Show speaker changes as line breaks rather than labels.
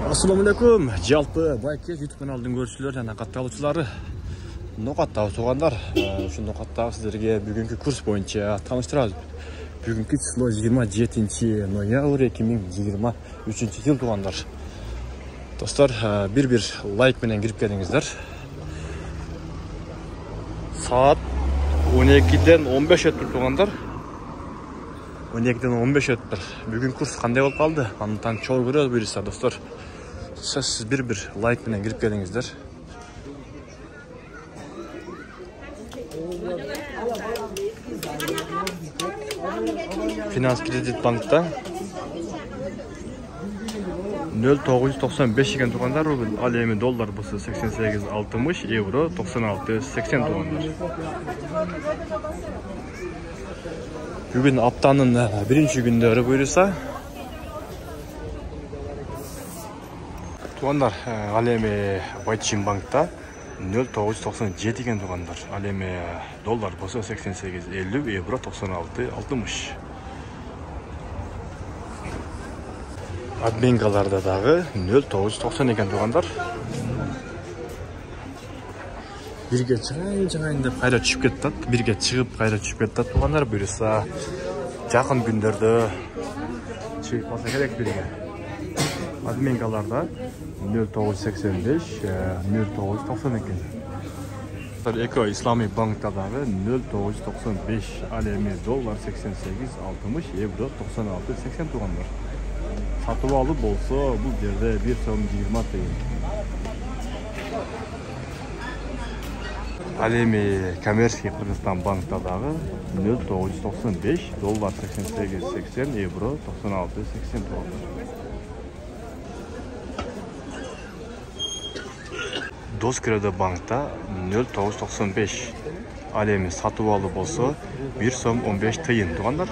Assalamu alaikum. Жалпы байке YouTube каналдың көршілері және катталуучулары. Ноқаттағы туғандар, ошо ноқаттағы сіздерге бүгүнкү курс боюнча тааныштырабыз. Бүгүнкү число 27 ноябрь 2023 жыл туғандар. Достар, бир лайк менен кирип келиңиздер. Саат 12-ден 15 өттүр туғандар. 12-ден 15 өттүр. Бүгүн курс кандай болуп калды? Андан чоң көрөбүз буюрса, достар. Siz bir like менен кирип келиңиздер. Finans Kredit Bank'ta 0995 eкен туғандар, ал эми доллар болсо 88.60, евро 96.80 туғандар. Бүгүн аптанын биринчи күндөрү буюрса, туғандар, ал эми Вайчин банкта 0997 eкен туғандар. Ал эми доллар болсо 88.50, евро 96.60. Админгаларда дагы 0990 eкен туғандар. Бирге чыгайын деп кайра түшүп кетти. Бирге чыгып кайра түшүп кетти туғандар. Буюрса жакын күндөрдө чыгып калса керек бирге. Админгаларда 0985, 0990 eкен. Эко Ислами банкта дагы 0995, ал эми доллар 88.60, евро 96.80 туғандар. Сатып алып болсо бул жерде 1 сом 20 тыйын. Ал эми Коммерческий Кыргызстан банкта дагы 0995, доллар 88.80, евро 96.80 туғандар. Доскредо банкта 0995, ал эми сатып алып болсо 1 сом 15 тыйын туғандар.